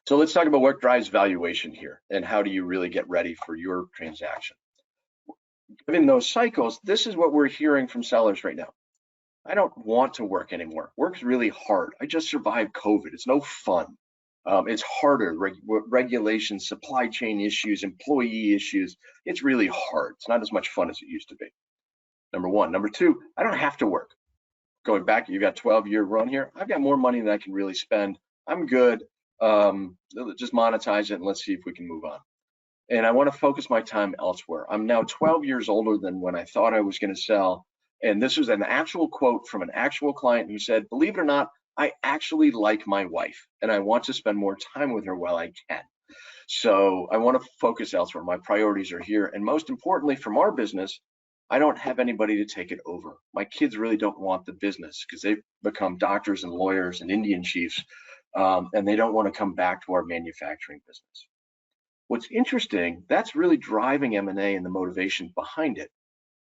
So let's talk about what drives valuation here and how do you really get ready for your transaction. Given those cycles, this is what we're hearing from sellers right now. I don't want to work anymore. Work's really hard. I just survived COVID. It's no fun. It's harder. Regulations, supply chain issues, employee issues. It's really hard. It's not as much fun as it used to be. Number one. Number two, I don't have to work. Going back, you got 12-year run here. I've got more money than I can really spend. I'm good. Just monetize it and let's see if we can move on. And I want to focus my time elsewhere. I'm now 12 years older than when I thought I was going to sell. And this was an actual quote from an actual client who said, believe it or not, I actually like my wife and I want to spend more time with her while I can. So I want to focus elsewhere. My priorities are here. And most importantly, from our business, I don't have anybody to take it over. My kids really don't want the business because they've become doctors and lawyers and Indian chiefs, and they don't want to come back to our manufacturing business. What's interesting, that's really driving M&A and the motivation behind it.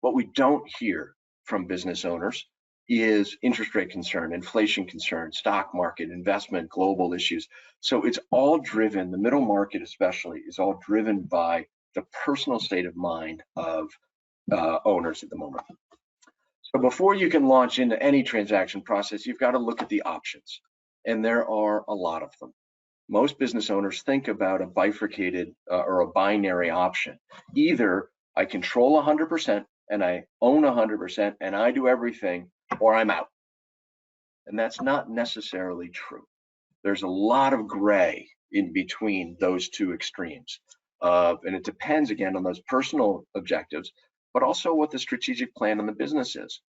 What we don't hear from business owners is interest rate concern, inflation concern, stock market, investment, global issues. So it's all driven, the middle market especially, is all driven by the personal state of mind of owners at the moment. So before you can launch into any transaction process, you've got to look at the options, and there are a lot of them. Most business owners think about a bifurcated or a binary option. Either I control 100% and I own 100% and I do everything, or I'm out. And that's not necessarily true. There's a lot of gray in between those two extremes. And it depends, again, on those personal objectives, but also what the strategic plan on the business is.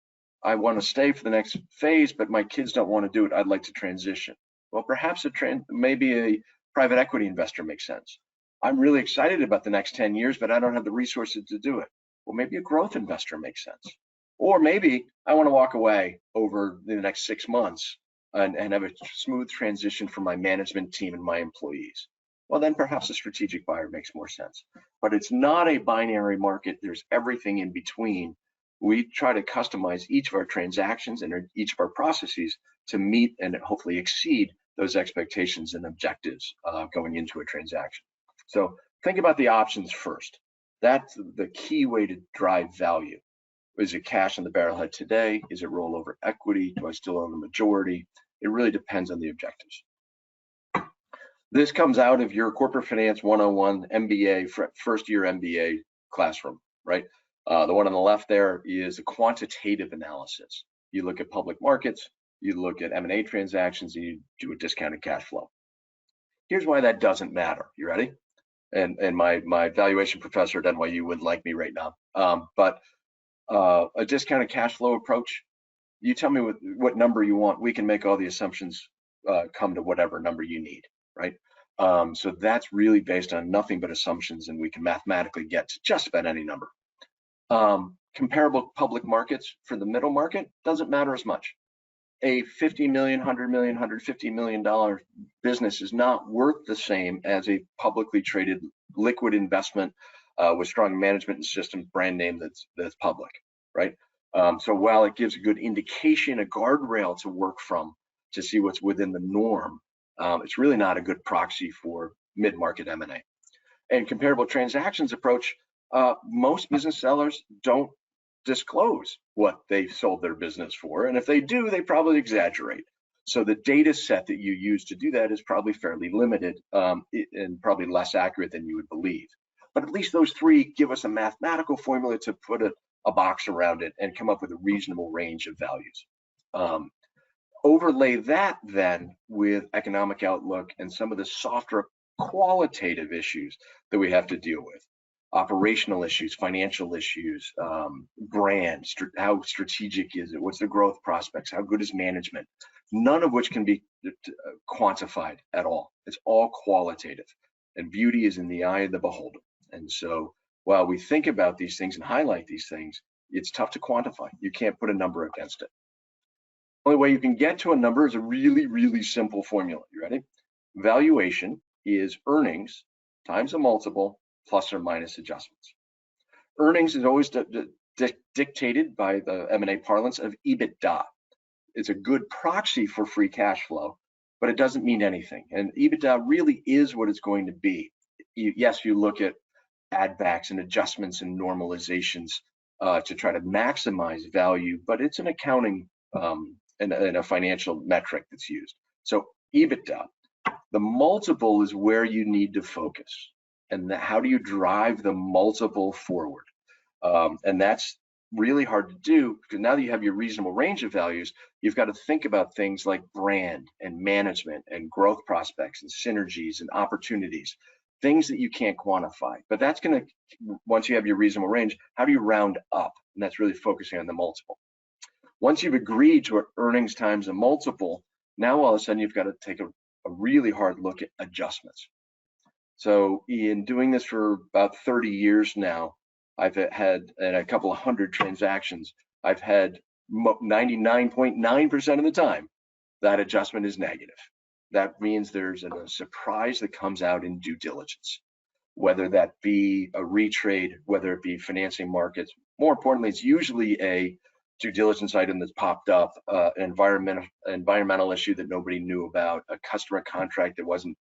I want to stay for the next phase, but my kids don't want to do it. I'd like to transition. Well, perhaps maybe a private equity investor makes sense. I'm really excited about the next 10 years, but I don't have the resources to do it. Well, maybe a growth investor makes sense. Or maybe I want to walk away over the next 6 months and have a smooth transition for my management team and my employees. Well, then perhaps a strategic buyer makes more sense. But it's not a binary market. There's everything in between. We try to customize each of our transactions and each of our processes to meet and hopefully exceed those expectations and objectives going into a transaction. So think about the options first. That's the key way to drive value. Is it cash on the barrelhead today? Is it rollover equity? Do I still own the majority? It really depends on the objectives. This comes out of your Corporate Finance 101 MBA, first year MBA classroom, right? The one on the left there is a quantitative analysis. You look at public markets, you look at M&A transactions, and you do a discounted cash flow. Here's why that doesn't matter. You ready? And my valuation professor at NYU wouldn't like me right now. But a discounted cash flow approach, you tell me what number you want, we can make all the assumptions come to whatever number you need, right? So that's really based on nothing but assumptions, and we can mathematically get to just about any number. Comparable public markets for the middle market doesn't matter as much. A $50 million, $100 million, $150 million business is not worth the same as a publicly traded liquid investment with strong management and system brand name that's public, right? So while it gives a good indication, a guardrail to work from to see what's within the norm, it's really not a good proxy for mid-market M&A. And comparable transactions approach, most business sellers don't disclose what they sold their business for, and if they do, they probably exaggerate. So the data set that you use to do that is probably fairly limited and probably less accurate than you would believe. But at least those three give us a mathematical formula to put a box around it and come up with a reasonable range of values. Overlay that then with economic outlook and some of the softer qualitative issues that we have to deal with. Operational issues, financial issues, brand, how strategic is it? What's the growth prospects? How good is management? None of which can be quantified at all. It's all qualitative, and beauty is in the eye of the beholder. And so while we think about these things and highlight these things, it's tough to quantify. You can't put a number against it. The only way you can get to a number is a really, really simple formula. You ready? Valuation is earnings times a multiple plus or minus adjustments. Earnings is always dictated by the M&A parlance of EBITDA. It's a good proxy for free cash flow, but it doesn't mean anything. And EBITDA really is what it's going to be. Yes, you look at add backs and adjustments and normalizations to try to maximize value, but it's an accounting and a financial metric that's used. So EBITDA, the multiple is where you need to focus. And how do you drive the multiple forward? And that's really hard to do, because now that you have your reasonable range of values, you've got to think about things like brand and management and growth prospects and synergies and opportunities, things that you can't quantify. But that's going to, once you have your reasonable range, how do you round up? And that's really focusing on the multiple. Once you've agreed to earnings times a multiple, now all of a sudden you've got to take a really hard look at adjustments. So in doing this for about 30 years now, I've had a couple of hundred transactions. I've had 99.9% of the time that adjustment is negative. That means there's a surprise that comes out in due diligence, whether that be a retrade, whether it be financing markets. More importantly, it's usually a due diligence item that's popped up, an environmental issue that nobody knew about, a customer contract that wasn't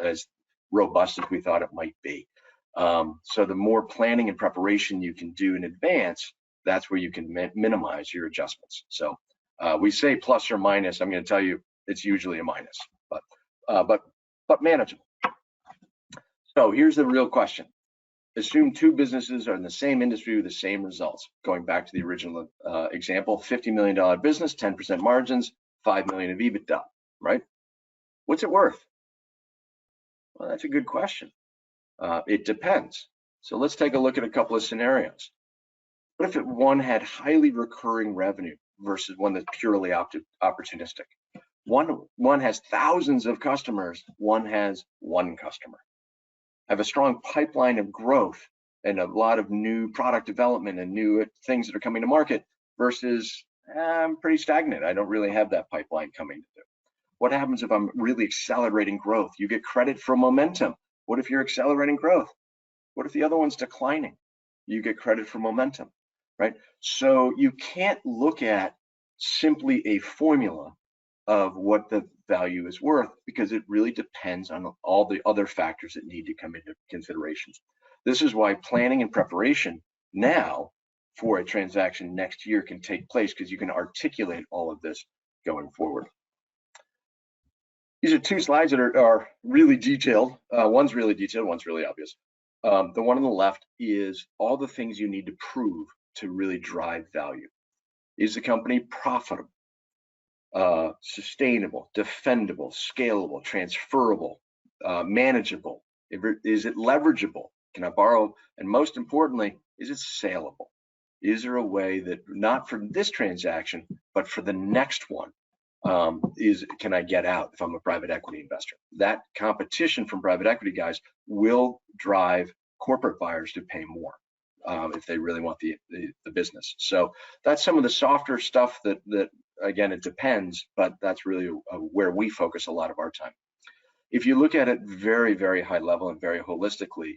as robust as we thought it might be. So the more planning and preparation you can do in advance, that's where you can minimize your adjustments. So we say plus or minus. I'm going to tell you it's usually a minus, but manageable. So here's the real question. Assume two businesses are in the same industry with the same results. Going back to the original example, $50 million business, 10% margins, $5 million of EBITDA, right? What's it worth? Well, that's a good question. It depends. So let's take a look at a couple of scenarios. What if one had highly recurring revenue versus one that's purely opportunistic? One has thousands of customers, one has one customer. Have a strong pipeline of growth and a lot of new product development and new things that are coming to market versus I'm pretty stagnant. I don't really have that pipeline coming to do. What happens if I'm really accelerating growth? You get credit for momentum. What if you're accelerating growth? What if the other one's declining? You get credit for momentum, right? So you can't look at simply a formula of what the value is worth, because it really depends on all the other factors that need to come into consideration. This is why planning and preparation now for a transaction next year can take place, because you can articulate all of this going forward. These are two slides that are really detailed. One's really detailed, one's really obvious. The one on the left is all the things you need to prove to really drive value. Is the company profitable, sustainable, defendable, scalable, transferable, manageable? Is it leverageable? Can I borrow? And most importantly, is it saleable? Is there a way that, not for this transaction, but for the next one, can I get out if I'm a private equity investor? That competition from private equity guys will drive corporate buyers to pay more if they really want the business. So that's some of the softer stuff that again, it depends, but that's really where we focus a lot of our time. If you look at it very, very high level and very holistically,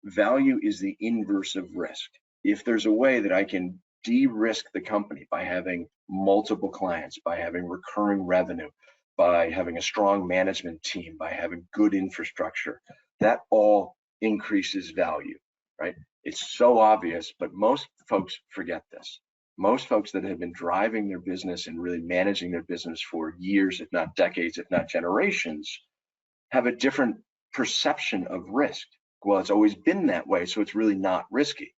value is the inverse of risk. If there's a way that I can de-risk the company by having multiple clients, by having recurring revenue, by having a strong management team, by having good infrastructure, that all increases value, right? It's so obvious, but most folks forget this. Most folks that have been driving their business and really managing their business for years, if not decades, if not generations, have a different perception of risk. Well, it's always been that way, so it's really not risky,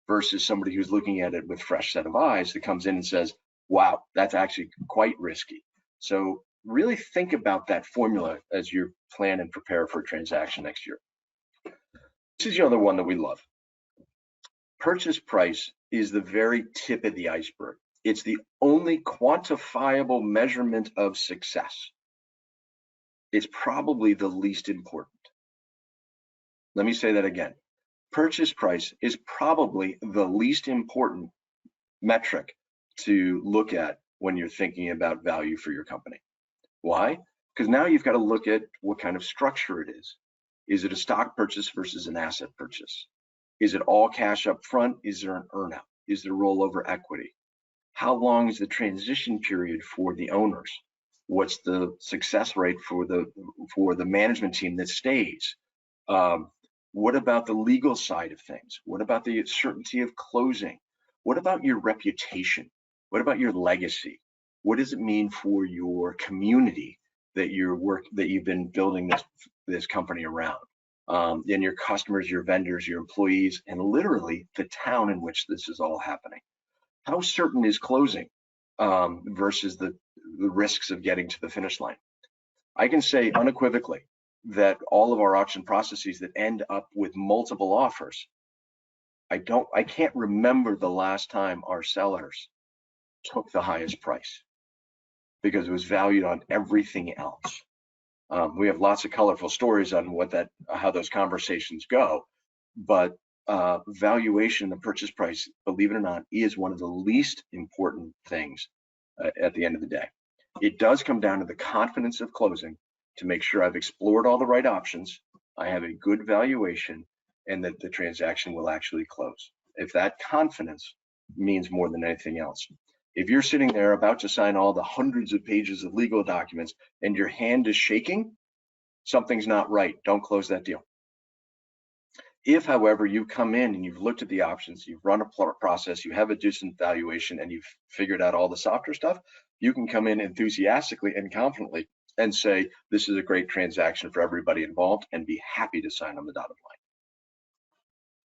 versus somebody who's looking at it with fresh set of eyes that comes in and says, wow, that's actually quite risky. So really think about that formula as you plan and prepare for a transaction next year. This is the other one that we love. Purchase price is the very tip of the iceberg. It's the only quantifiable measurement of success. It's probably the least important. Let me say that again. Purchase price is probably the least important metric to look at when you're thinking about value for your company. Why? Because now you've got to look at what kind of structure it is. Is it a stock purchase versus an asset purchase? Is it all cash up front? Is there an earnout? Is there rollover equity? How long is the transition period for the owners? What's the success rate for the management team that stays? What about the legal side of things? What about the certainty of closing? What about your reputation? What about your legacy? What does it mean for your community that you've been building this company around? And your customers, your vendors, your employees, and literally the town in which this is all happening. How certain is closing versus the risks of getting to the finish line? I can say unequivocally that all of our auction processes that end up with multiple offers, I can't remember the last time our sellers took the highest price because it was valued on everything else. We have lots of colorful stories on how those conversations go, but valuation, the purchase price, believe it or not, is one of the least important things at the end of the day. It does come down to the confidence of closing to make sure I've explored all the right options, I have a good valuation, and that the transaction will actually close. If that confidence means more than anything else. If you're sitting there about to sign all the hundreds of pages of legal documents and your hand is shaking, something's not right. Don't close that deal. If, however, you come in and you've looked at the options, you've run a process, you have a decent valuation, and you've figured out all the softer stuff, you can come in enthusiastically and confidently and say, this is a great transaction for everybody involved, and be happy to sign on the dotted line.